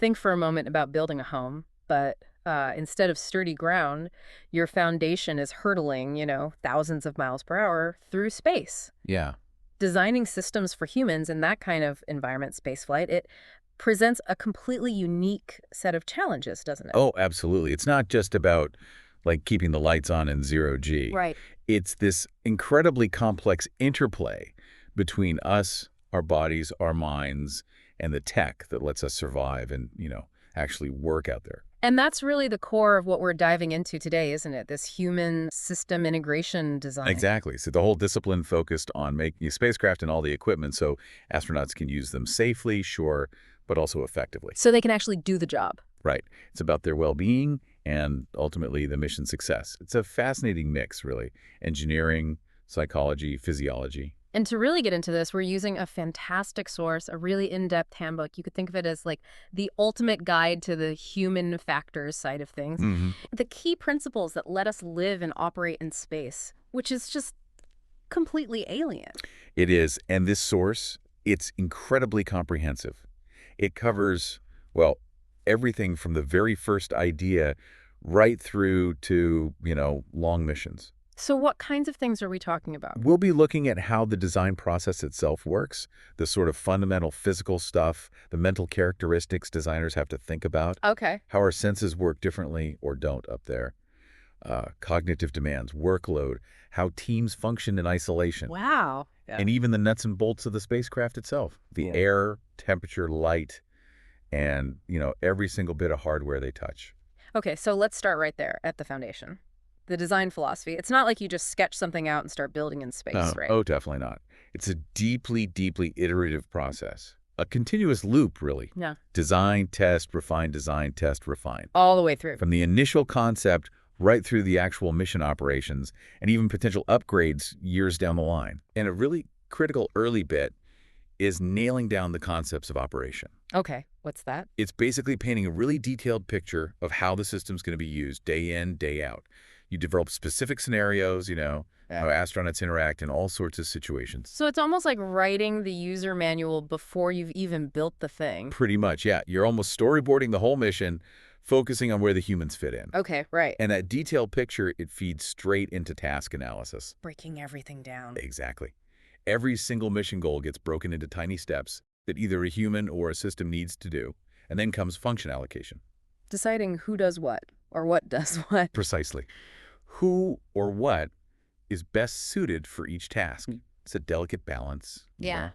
think for a moment about building a home, but instead of sturdy ground, your foundation is hurtling, thousands of miles per hour through space. Yeah. Designing systems for humans in that kind of environment, spaceflight, it presents a completely unique set of challenges, doesn't it? Oh, absolutely. It's not just about like keeping the lights on in zero G. Right. It's this incredibly complex interplay between us, our bodies, our minds, and the tech that lets us survive and, actually work out there. And that's really the core of what we're diving into today, isn't it? This human system integration design. Exactly. So the whole discipline focused on making a spacecraft and all the equipment so astronauts can use them safely, sure, but also effectively. So they can actually do the job. Right. It's about their well-being and ultimately the mission success. It's a fascinating mix, really. Engineering, psychology, physiology. And to really get into this, we're using a fantastic source, a really in-depth handbook. You could think of it as like the ultimate guide to the human factors side of things. The key principles that let us live and operate in space, which is just completely alien. It is. And this source, it's incredibly comprehensive. It covers, well, everything from the very first idea right through to, long missions. So what kinds of things are we talking about? We'll be looking at how the design process itself works, the sort of fundamental physical stuff, the mental characteristics designers have to think about, Okay. how our senses work differently or don't up there, cognitive demands, workload, how teams function in isolation, Wow. Yeah. and even the nuts and bolts of the spacecraft itself, the air, temperature, light, and, every single bit of hardware they touch. Okay, so let's start right there at the foundation. The design philosophy. It's not like you just sketch something out and start building in space, right? Oh, definitely not. It's a deeply, deeply iterative process. A continuous loop, really. Yeah. Design, test, refine, design, test, refine. All the way through. From the initial concept right through the actual mission operations and even potential upgrades years down the line. And a really critical early bit is nailing down the concepts of operation. Okay, what's that? It's basically painting a really detailed picture of how the system's going to be used day in, day out. You develop specific scenarios, how astronauts interact in all sorts of situations. So it's almost like writing the user manual before you've even built the thing. Pretty much, yeah. You're almost storyboarding the whole mission, focusing on where the humans fit in. Okay, right. And that detailed picture, it feeds straight into task analysis. Breaking everything down. Exactly. Every single mission goal gets broken into tiny steps that either a human or a system needs to do, and then comes function allocation. Deciding who does what, or what does what. Precisely. Who or what is best suited for each task. It's a delicate balance. Yeah.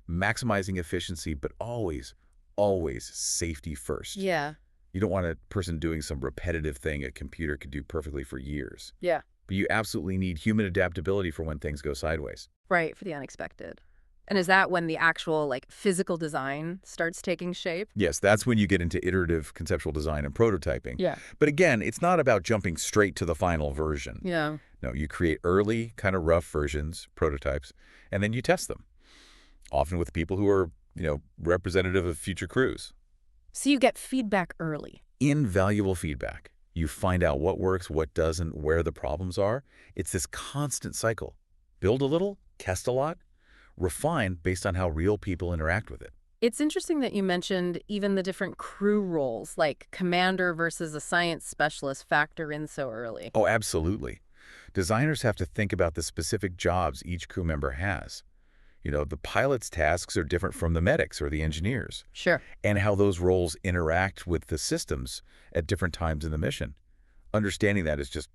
Maximizing efficiency, but always, always safety first. Yeah. You don't want a person doing some repetitive thing a computer could do perfectly for years. Yeah. But you absolutely need human adaptability for when things go sideways. Right, for the unexpected. And is that when the actual, physical design starts taking shape? Yes, that's when you get into iterative conceptual design and prototyping. Yeah. But again, it's not about jumping straight to the final version. Yeah. No, you create early, kind of rough versions, prototypes, and then you test them, often with people who are, representative of future crews. So you get feedback early. Invaluable feedback. You find out what works, what doesn't, where the problems are. It's this constant cycle. Build a little, test a lot, refine based on how real people interact with it. It's interesting that you mentioned even the different crew roles, like commander versus a science specialist, factor in so early. Oh, absolutely. Designers have to think about the specific jobs each crew member has. The pilot's tasks are different from the medics or the engineers. Sure. And how those roles interact with the systems at different times in the mission. Understanding that is just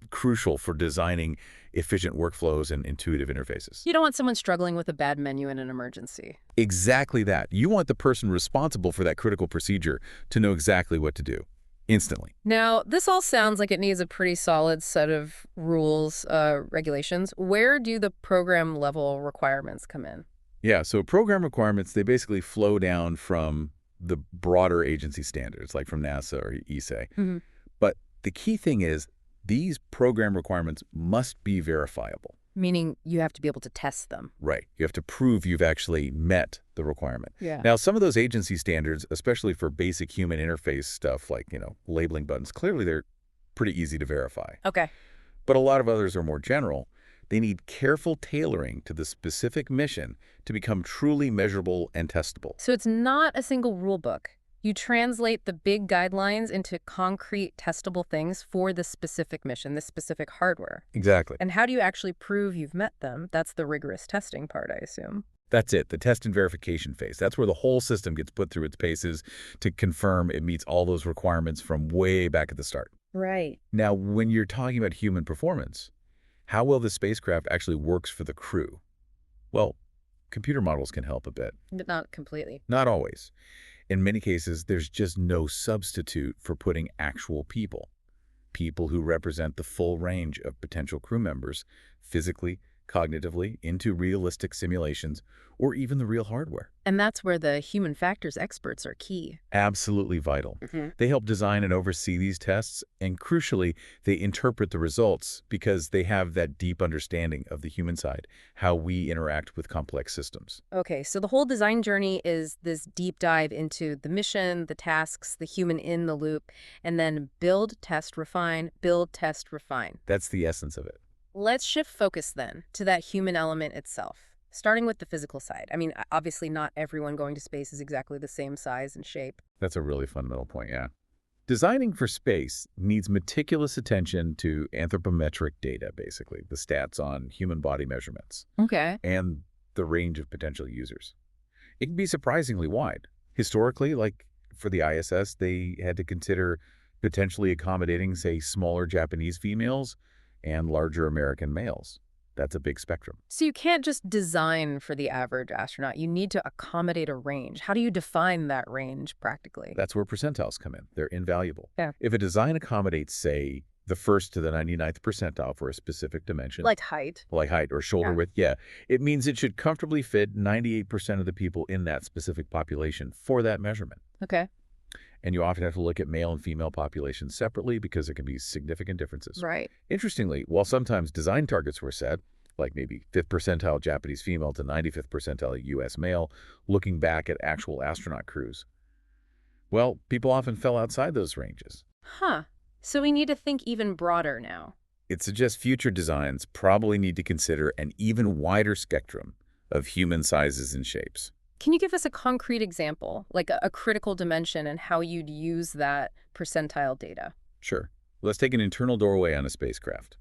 crucial for designing efficient workflows and intuitive interfaces. You don't want someone struggling with a bad menu in an emergency. Exactly that. You want the person responsible for that critical procedure to know exactly what to do instantly. Now, this all sounds like it needs a pretty solid set of rules, regulations. Where do the program level requirements come in? Yeah, so program requirements, they basically flow down from the broader agency standards, like from NASA or ESA. Mm-hmm. But the key thing is these program requirements must be verifiable. Meaning you have to be able to test them. Right. You have to prove you've actually met the requirement. Yeah. Now, some of those agency standards, especially for basic human interface stuff like, labeling buttons, clearly they're pretty easy to verify. Okay. But a lot of others are more general. They need careful tailoring to the specific mission to become truly measurable and testable. So it's not a single rule book. You translate the big guidelines into concrete, testable things for the specific mission, the specific hardware. Exactly. And how do you actually prove you've met them? That's the rigorous testing part, I assume. That's it, the test and verification phase. That's where the whole system gets put through its paces to confirm it meets all those requirements from way back at the start. Right. Now, when you're talking about human performance, how well the spacecraft actually works for the crew? Well, computer models can help a bit. But not completely. Not always. In many cases, there's just no substitute for putting actual people who represent the full range of potential crew members, physically, cognitively, into realistic simulations, or even the real hardware. And that's where the human factors experts are key. Absolutely vital. They help design and oversee these tests, and crucially, they interpret the results because they have that deep understanding of the human side, how we interact with complex systems. Okay, so the whole design journey is this deep dive into the mission, the tasks, the human in the loop, and then build, test, refine, build, test, refine. That's the essence of it. Let's shift focus then to that human element itself, starting with the physical side. I mean, obviously not everyone going to space is exactly the same size and shape. That's a really fundamental point, yeah. Designing for space needs meticulous attention to anthropometric data, basically, the stats on human body measurements, Okay. and the range of potential users. It can be surprisingly wide. Historically, like for the ISS, they had to consider potentially accommodating, say, smaller Japanese females and larger American males. That's a big spectrum. So you can't just design for the average astronaut. You need to accommodate a range. How do you define that range practically? That's where percentiles come in. They're invaluable. Yeah. If a design accommodates, say, the 1st to the 99th percentile for a specific dimension, Like height. like height or shoulder width, yeah, it means it should comfortably fit 98% of the people in that specific population for that measurement. Okay. And you often have to look at male and female populations separately because there can be significant differences. Right. Interestingly, while sometimes design targets were set, like maybe 5th percentile Japanese female to 95th percentile U.S. male, looking back at actual astronaut crews, well, people often fell outside those ranges. Huh. So we need to think even broader now. It suggests future designs probably need to consider an even wider spectrum of human sizes and shapes. Can you give us a concrete example, like a critical dimension and how you'd use that percentile data? Sure. Let's take an internal doorway on a spacecraft.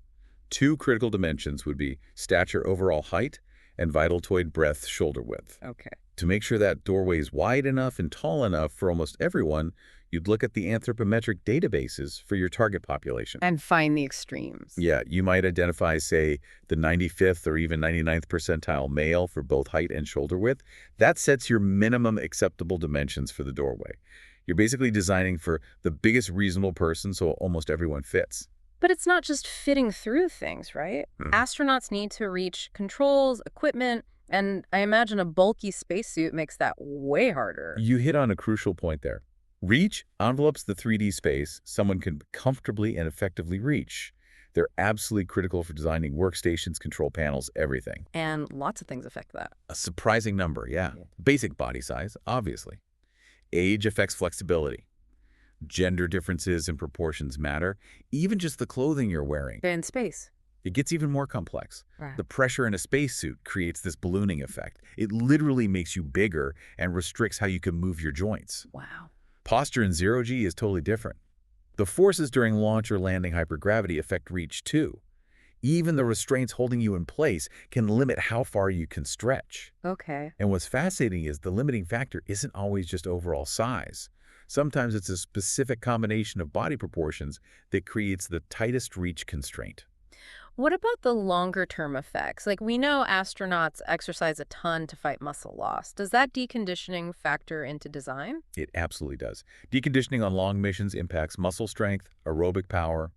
2 critical dimensions would be stature overall height and vital toid breadth shoulder width. Okay. To make sure that doorway is wide enough and tall enough for almost everyone, you'd look at the anthropometric databases for your target population. And find the extremes. Yeah, you might identify, say, the 95th or even 99th percentile male for both height and shoulder width. That sets your minimum acceptable dimensions for the doorway. You're basically designing for the biggest reasonable person so almost everyone fits. But it's not just fitting through things, right? Astronauts need to reach controls, equipment, and I imagine a bulky spacesuit makes that way harder. You hit on a crucial point there. Reach envelopes the 3D space someone can comfortably and effectively reach. They're absolutely critical for designing workstations, control panels, everything. And lots of things affect that. A surprising number, yeah. Basic body size, obviously. Age affects flexibility. Gender differences in proportions matter. Even just the clothing you're wearing. In space. It gets even more complex. Right. The pressure in a spacesuit creates this ballooning effect. It literally makes you bigger and restricts how you can move your joints. Wow. Posture in zero-G is totally different. The forces during launch or landing hypergravity affect reach too. Even the restraints holding you in place can limit how far you can stretch. Okay. And what's fascinating is the limiting factor isn't always just overall size. Sometimes it's a specific combination of body proportions that creates the tightest reach constraint. What about the longer-term effects? Like, we know astronauts exercise a ton to fight muscle loss. Does that deconditioning factor into design? It absolutely does. Deconditioning on long missions impacts muscle strength, aerobic power,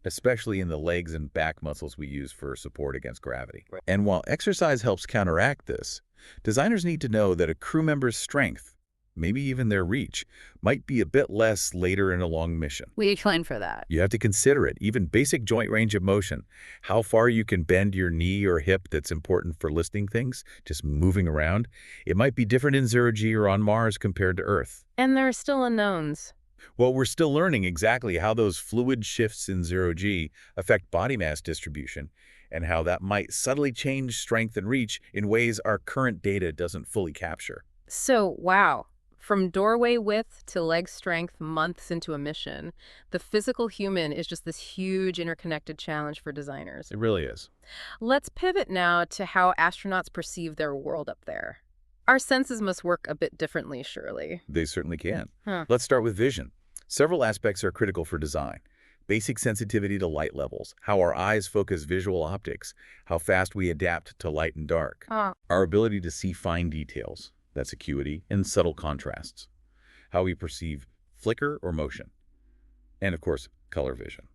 especially in the legs and back muscles we use for support against gravity. Right. And while exercise helps counteract this, designers need to know that a crew member's strength, maybe even their reach, might be a bit less later in a long mission. We plan for that. You have to consider it. Even basic joint range of motion, how far you can bend your knee or hip that's important for lifting things, just moving around, it might be different in zero-G or on Mars compared to Earth. And there are still unknowns. Well, we're still learning exactly how those fluid shifts in zero-G affect body mass distribution and how that might subtly change strength and reach in ways our current data doesn't fully capture. So, wow. From doorway width to leg strength months into a mission, the physical human is just this huge interconnected challenge for designers. It really is. Let's pivot now to how astronauts perceive their world up there. Our senses must work a bit differently, surely. They certainly can. Huh. Let's start with vision. Several aspects are critical for design. Basic sensitivity to light levels, how our eyes focus visual optics, how fast we adapt to light and dark. Our ability to see fine details, that's acuity, and subtle contrasts. How we perceive flicker or motion. And of course, color vision.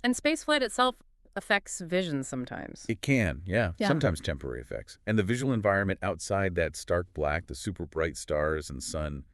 And spaceflight itself affects vision sometimes. It can, yeah, Yeah. sometimes temporary effects. And the visual environment outside that stark black, the super bright stars and sun,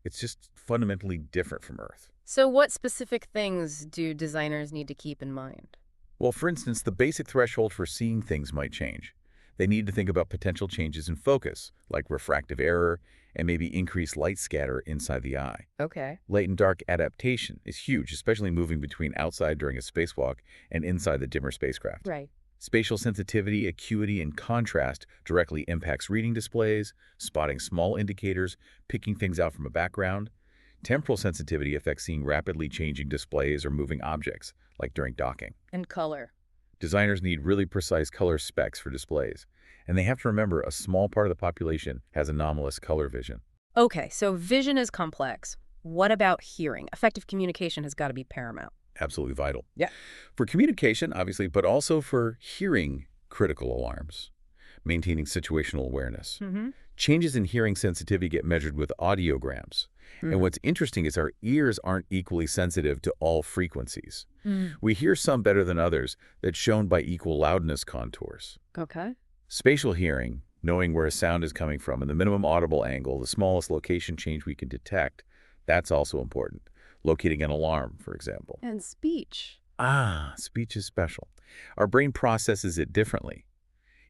it's just fundamentally different from Earth. So what specific things do designers need to keep in mind? Well, for instance, the basic threshold for seeing things might change. They need to think about potential changes in focus, like refractive error and maybe increased light scatter inside the eye. Okay. Light and dark adaptation is huge, especially moving between outside during a spacewalk and inside the dimmer spacecraft. Right. Spatial sensitivity, acuity, and contrast directly impacts reading displays, spotting small indicators, picking things out from a background. Temporal sensitivity affects seeing rapidly changing displays or moving objects, like during docking. And color. Designers need really precise color specs for displays, and they have to remember a small part of the population has anomalous color vision. Okay, so vision is complex. What about hearing? Effective communication has got to be paramount. Absolutely vital. Yeah. For communication, obviously, but also for hearing critical alarms, maintaining situational awareness. Mm-hmm. Changes in hearing sensitivity get measured with audiograms. And what's interesting is our ears aren't equally sensitive to all frequencies. We hear some better than others, that's shown by equal loudness contours. Okay. Spatial hearing, knowing where a sound is coming from and the minimum audible angle, the smallest location change we can detect, that's also important. Locating an alarm, for example. And speech. Speech is special. Our brain processes it differently.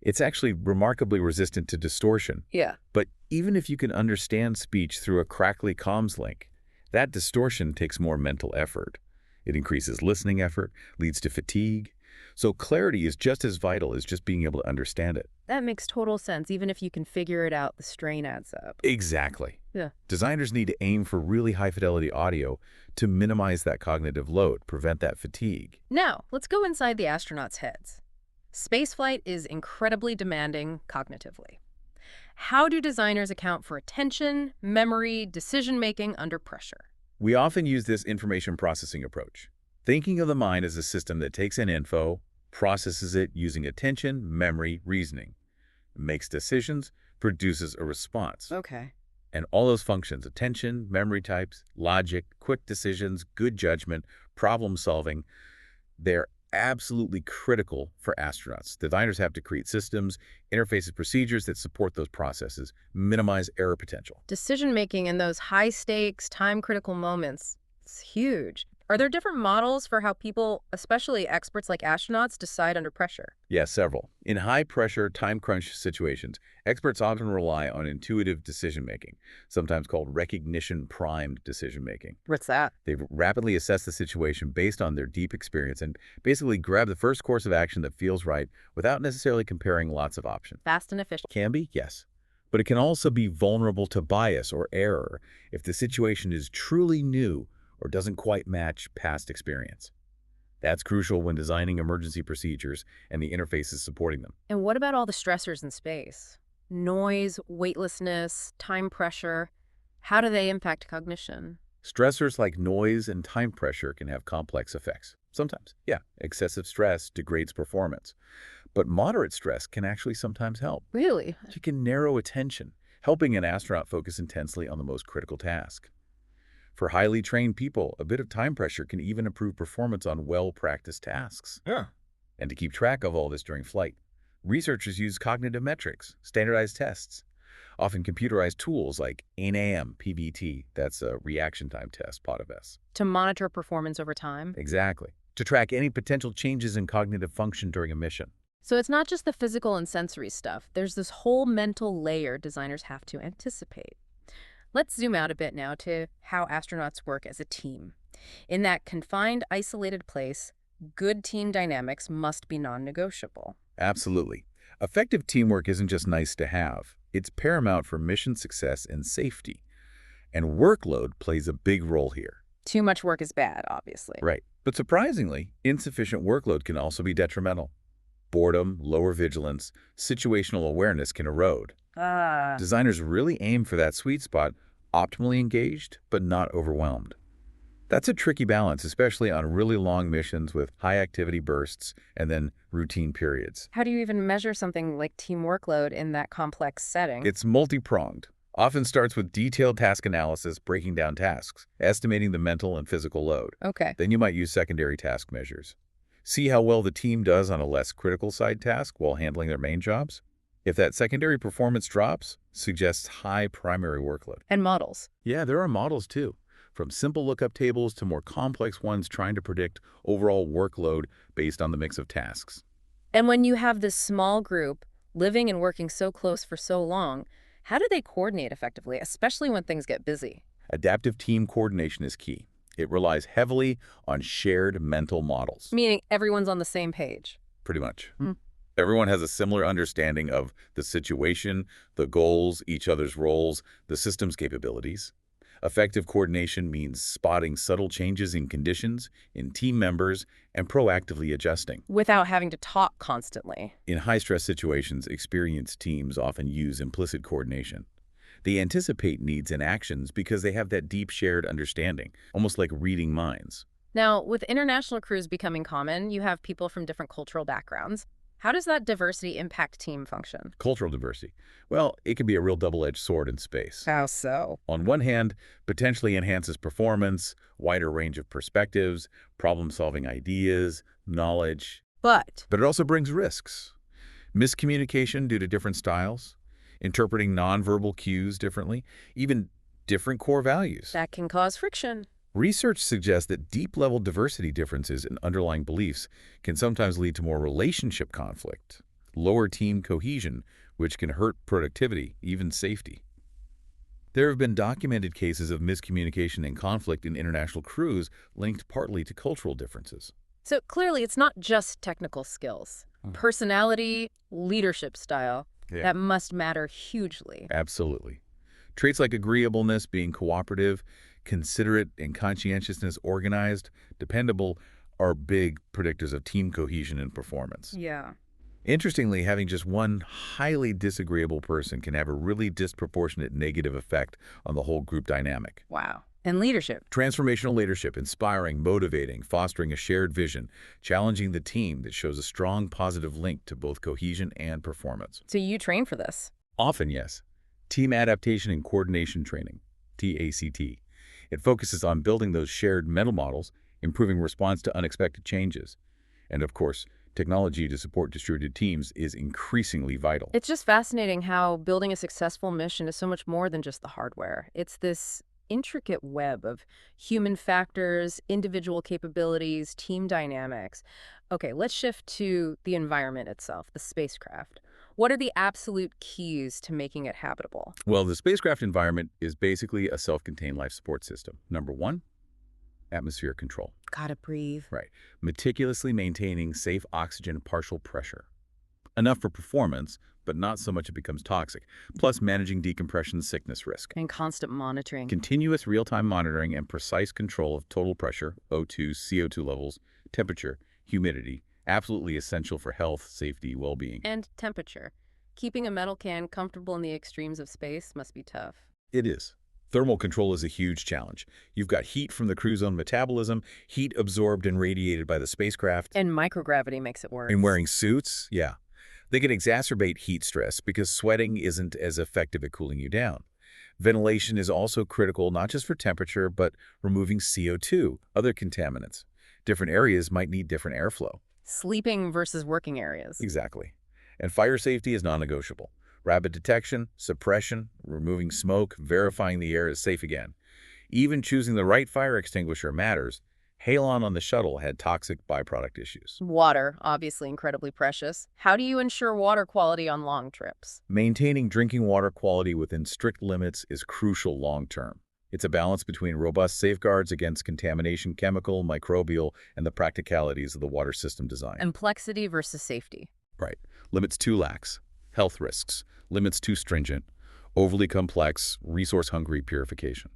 It's actually remarkably resistant to distortion. Yeah. But even if you can understand speech through a crackly comms link, that distortion takes more mental effort. It increases listening effort, leads to fatigue. So clarity is just as vital as just being able to understand it. That makes total sense. Even if you can figure it out, the strain adds up. Exactly. Yeah. Designers need to aim for really high-fidelity audio to minimize that cognitive load, prevent that fatigue. Now, let's go inside the astronauts' heads. Spaceflight is incredibly demanding cognitively. How do designers account for attention, memory, decision-making under pressure? We often use this information processing approach, thinking of the mind as a system that takes in info, processes it using attention, memory, reasoning, makes decisions, produces a response. Okay. And all those functions, attention, memory types, logic, quick decisions, good judgment, problem solving, they're absolutely critical for astronauts. Designers have to create systems, interfaces, procedures that support those processes, minimize error potential. Decision-making in those high-stakes, time-critical moments, it's huge. Are there different models for how people, especially experts like astronauts, decide under pressure? Yes, several. In high-pressure, time-crunch situations, experts often rely on intuitive decision-making, sometimes called recognition-primed decision-making. What's that? They rapidly assess the situation based on their deep experience and basically grab the first course of action that feels right without necessarily comparing lots of options. Fast and efficient. Can be, yes. But it can also be vulnerable to bias or error if the situation is truly new or doesn't quite match past experience. That's crucial when designing emergency procedures and the interfaces supporting them. And what about all the stressors in space? Noise, weightlessness, time pressure. How do they impact cognition? Stressors like noise and time pressure can have complex effects. Sometimes, yeah, excessive stress degrades performance. But moderate stress can actually sometimes help. Really? It can narrow attention, helping an astronaut focus intensely on the most critical task. For highly trained people, a bit of time pressure can even improve performance on well-practiced tasks. Yeah. And to keep track of all this during flight, researchers use cognitive metrics, standardized tests, often computerized tools like AIM PBT, that's a reaction time test, POTFS. To monitor performance over time? Exactly. To track any potential changes in cognitive function during a mission. So it's not just the physical and sensory stuff. There's this whole mental layer designers have to anticipate. Let's zoom out a bit now to how astronauts work as a team. In that confined, isolated place, good team dynamics must be non-negotiable. Absolutely. Effective teamwork isn't just nice to have. It's paramount for mission success and safety. And workload plays a big role here. Too much work is bad, obviously. Right. But surprisingly, insufficient workload can also be detrimental. Boredom, lower vigilance, situational awareness can erode. Ah. Designers really aim for that sweet spot, optimally engaged, but not overwhelmed. That's a tricky balance, especially on really long missions with high activity bursts and then routine periods. How do you even measure something like team workload in that complex setting? It's multi-pronged. Often starts with detailed task analysis, breaking down tasks, estimating the mental and physical load. Okay. Then you might use secondary task measures. See how well the team does on a less critical side task while handling their main jobs. If that secondary performance drops, suggests high primary workload. And models. Yeah, there are models too, from simple lookup tables to more complex ones trying to predict overall workload based on the mix of tasks. And when you have this small group living and working so close for so long, how do they coordinate effectively, especially when things get busy? Adaptive team coordination is key. It relies heavily on shared mental models. Meaning everyone's on the same page. Pretty much. Mm. Everyone has a similar understanding of the situation, the goals, each other's roles, the system's capabilities. Effective coordination means spotting subtle changes in conditions, in team members, and proactively adjusting. Without having to talk constantly. In high-stress situations, experienced teams often use implicit coordination. They anticipate needs and actions because they have that deep shared understanding, almost like reading minds. Now, with international crews becoming common, you have people from different cultural backgrounds. How does that diversity impact team function? Cultural diversity. Well, it can be a real double-edged sword in space. How so? On one hand, potentially enhances performance, wider range of perspectives, problem-solving ideas, knowledge. But But it also brings risks. Miscommunication due to different styles, interpreting nonverbal cues differently, even different core values. that can cause friction. Research suggests that deep-level diversity differences in underlying beliefs can sometimes lead to more relationship conflict, lower team cohesion, which can hurt productivity, even safety. There have been documented cases of miscommunication and conflict in international crews linked partly to cultural differences. So clearly, it's not just technical skills. Personality, leadership style, that must matter hugely. Absolutely. Traits like agreeableness, being cooperative, considerate and conscientiousness, organized, dependable, are big predictors of team cohesion and performance. Yeah. Interestingly, having just one highly disagreeable person can have a really disproportionate negative effect on the whole group dynamic. Wow. And leadership. Transformational leadership, inspiring, motivating, fostering a shared vision, challenging the team that shows a strong positive link to both cohesion and performance. So you train for this. Often, yes. Team Adaptation and Coordination Training, TACT. It focuses on building those shared mental models, improving response to unexpected changes. And of course, technology to support distributed teams is increasingly vital. It's just fascinating how building a successful mission is so much more than just the hardware. It's this intricate web of human factors, individual capabilities, team dynamics. Okay, let's shift to the environment itself, the spacecraft. What are the absolute keys to making it habitable? Well, the spacecraft environment is basically a self-contained life support system. Number one, atmosphere control. Gotta breathe. Right. Meticulously maintaining safe oxygen partial pressure. Enough for performance, but not so much it becomes toxic. Plus managing decompression sickness risk. And constant monitoring. Continuous real-time monitoring and precise control of total pressure, O2, CO2 levels, temperature, humidity, absolutely essential for health, safety, well-being. And temperature. Keeping a metal can comfortable in the extremes of space must be tough. It is. Thermal control is a huge challenge. You've got heat from the crew's own metabolism, heat absorbed and radiated by the spacecraft. And microgravity makes it worse. And wearing suits, yeah. They can exacerbate heat stress because sweating isn't as effective at cooling you down. Ventilation is also critical not just for temperature, but removing CO2, other contaminants. Different areas might need different airflow. Sleeping versus working areas. Exactly. And fire safety is non-negotiable. Rapid detection, suppression, removing smoke, verifying the air is safe again. Even choosing the right fire extinguisher matters. Halon on the shuttle had toxic byproduct issues. Water, obviously incredibly precious. How do you ensure water quality on long trips? Maintaining drinking water quality within strict limits is crucial long-term. It's a balance between robust safeguards against contamination, chemical, microbial, and the practicalities of the water system design. Complexity versus safety. Right. Limits too lax. Health risks. Limits too stringent. Overly complex, resource-hungry purification.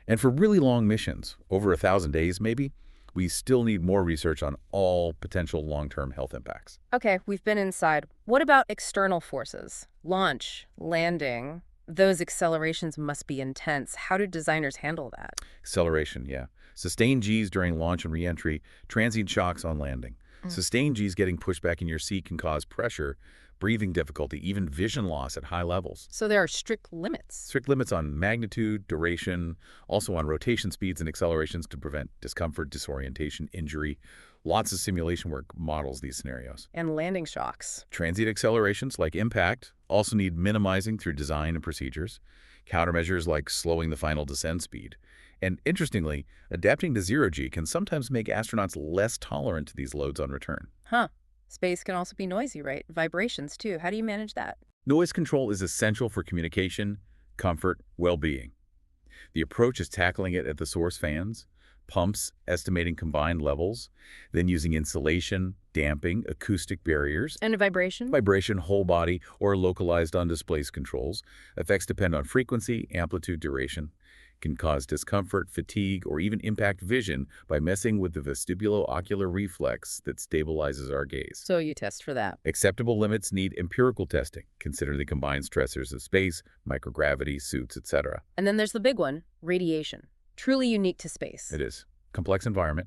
And for really long missions, over 1,000 days maybe, we still need more research on all potential long-term health impacts. Okay, we've been inside. What about external forces? Launch, landing. Those accelerations must be intense. How do designers handle that? Acceleration, yeah. Sustained Gs during launch and reentry, transient shocks on landing. Mm. Sustained Gs getting pushed back in your seat can cause pressure, breathing difficulty, even vision loss at high levels. So there are strict limits. Strict limits on magnitude, duration, also on rotation speeds and accelerations to prevent discomfort, disorientation, injury. Lots of simulation work models these scenarios. And landing shocks. Transient accelerations, like impact, also need minimizing through design and procedures. Countermeasures like slowing the final descent speed. And interestingly, adapting to zero-G can sometimes make astronauts less tolerant to these loads on return. Huh. Space can also be noisy, right? Vibrations, too. How do you manage that? Noise control is essential for communication, comfort, well-being. The approach is tackling it at the source fans, pumps, estimating combined levels, then using insulation, damping, acoustic barriers, And vibration? vibration, whole body, or localized undisplaced controls. Effects depend on frequency, amplitude, duration. Can cause discomfort, fatigue, or even impact vision by messing with the vestibulo-ocular reflex that stabilizes our gaze. So you test for that. Acceptable limits need empirical testing. Consider the combined stressors of space, microgravity, suits, etc. And then there's the big one, radiation. Truly unique to space. It is. Complex environment,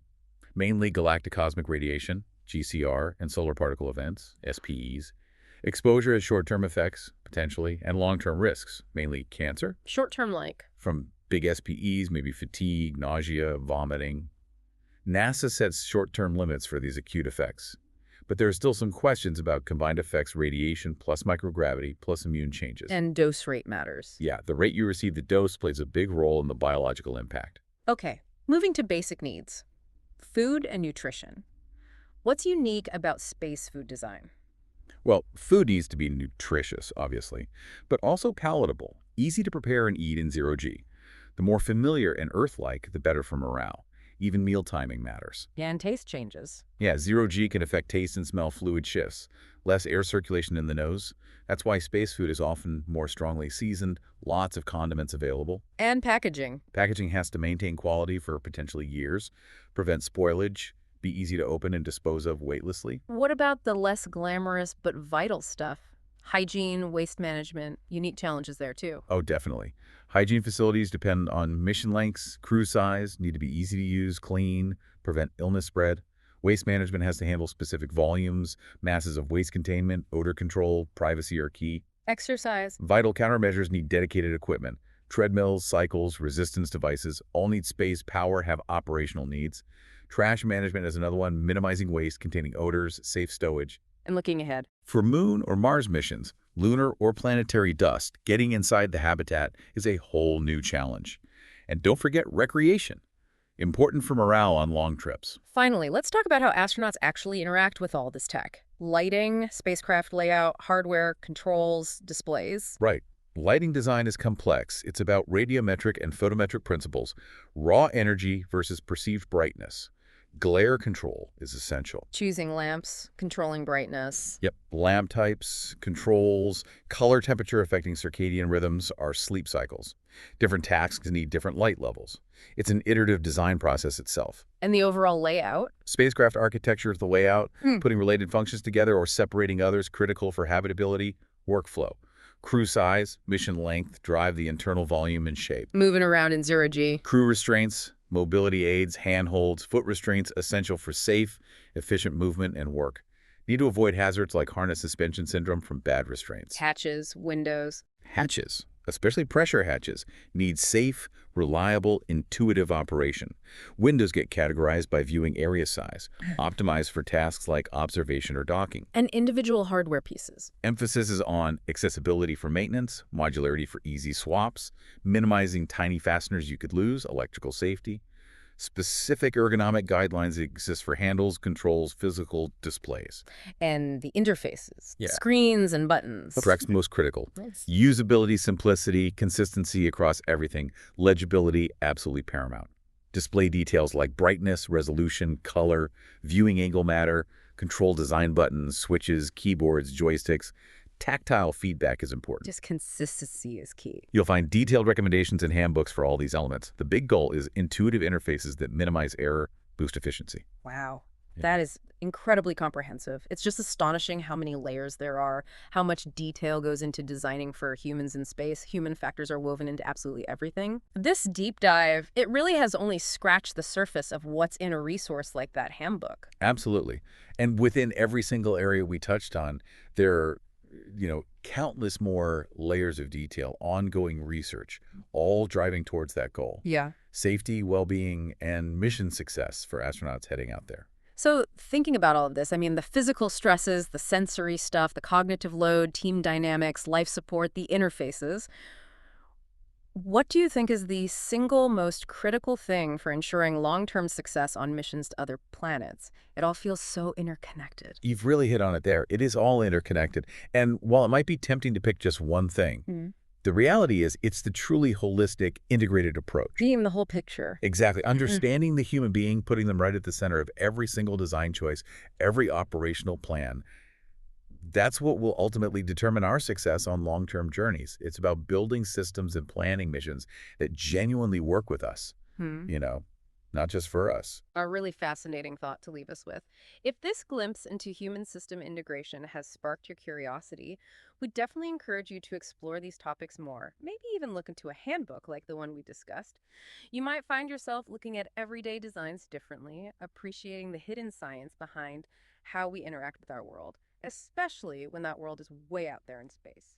mainly galactic cosmic radiation, GCR, and solar particle events, SPEs. Exposure has short-term effects, potentially, and long-term risks, mainly cancer, Short-term like. from big SPEs, maybe fatigue, nausea, vomiting. NASA sets short-term limits for these acute effects. But there are still some questions about combined effects, radiation plus microgravity plus immune changes. And dose rate matters. Yeah, the rate you receive the dose plays a big role in the biological impact. Okay, moving to basic needs. Food and nutrition. What's unique about space food design? Well, food needs to be nutritious, obviously, but also palatable, easy to prepare and eat in zero-G. The more familiar and Earth-like, the better for morale. Even meal timing matters. Yeah, and taste changes. Yeah, zero-G can affect taste and smell fluid shifts. Less air circulation in the nose. That's why space food is often more strongly seasoned, lots of condiments available. And packaging. Packaging has to maintain quality for potentially years, prevent spoilage, be easy to open and dispose of weightlessly. What about the less glamorous but vital stuff? Hygiene, waste management, unique challenges there too. Oh, definitely. Hygiene facilities depend on mission lengths, crew size, need to be easy to use, clean, prevent illness spread. Waste management has to handle specific volumes, masses of waste containment, odor control, privacy are key. Exercise. Vital countermeasures need dedicated equipment. Treadmills, cycles, resistance devices all need space, power, have operational needs. Trash management is another one, minimizing waste containing odors, safe stowage. And looking ahead. For Moon or Mars missions, lunar or planetary dust, getting inside the habitat is a whole new challenge. And don't forget recreation, important for morale on long trips. Finally, let's talk about how astronauts actually interact with all this tech. Lighting, spacecraft layout, hardware, controls, displays. Right. Lighting design is complex. It's about radiometric and photometric principles, raw energy versus perceived brightness. Glare control is essential. Choosing lamps, controlling brightness. Yep, lamp types, controls, color temperature affecting circadian rhythms are sleep cycles. Different tasks need different light levels. It's an iterative design process itself. And the overall layout. Spacecraft architecture, the layout, putting related functions together or separating others critical for habitability, workflow. Crew size, mission length, drive the internal volume and shape. Moving around in zero-G. Crew restraints, mobility aids, handholds, foot restraints essential for safe, efficient movement and work. Need to avoid hazards like harness suspension syndrome from bad restraints. Hatches, windows. Hatches, especially pressure hatches, need safe, reliable, intuitive operation. Windows get categorized by viewing area size, optimized for tasks like observation or docking. And individual hardware pieces. Emphasis is on accessibility for maintenance, modularity for easy swaps, minimizing tiny fasteners you could lose, electrical safety. Specific ergonomic guidelines exist for handles, controls, physical displays. And the interfaces. Yeah. Screens and buttons. Correct, most critical. Nice. Usability, simplicity, consistency across everything. Legibility, absolutely paramount. Display details like brightness, resolution, color, viewing angle matter, control design buttons, switches, keyboards, joysticks. tactile feedback is important. Just consistency is key. You'll find detailed recommendations and handbooks for all these elements. The big goal is intuitive interfaces that minimize error, boost efficiency. Wow. Yeah. That is incredibly comprehensive. It's just astonishing how many layers there are, how much detail goes into designing for humans in space. Human factors are woven into absolutely everything. This deep dive, it really has only scratched the surface of what's in a resource like that handbook. Absolutely. And within every single area we touched on, there are, countless more layers of detail, ongoing research, all driving towards that goal. Yeah. Safety, well-being, and mission success for astronauts heading out there. So thinking about all of this, I mean, the physical stresses, the sensory stuff, the cognitive load, team dynamics, life support, the interfaces, what do you think is the single most critical thing for ensuring long-term success on missions to other planets? It all feels so interconnected. You've really hit on it there. It is all interconnected. And while it might be tempting to pick just one thing, the reality is it's the truly holistic, integrated approach. Being the whole picture. Exactly. Understanding the human being, putting them right at the center of every single design choice, every operational plan. That's what will ultimately determine our success on long-term journeys. It's about building systems and planning missions that genuinely work with us, not just for us. A really fascinating thought to leave us with. If this glimpse into human system integration has sparked your curiosity, we definitely encourage you to explore these topics more. Maybe even look into a handbook like the one we discussed. You might find yourself looking at everyday designs differently, appreciating the hidden science behind how we interact with our world, especially when that world is way out there in space.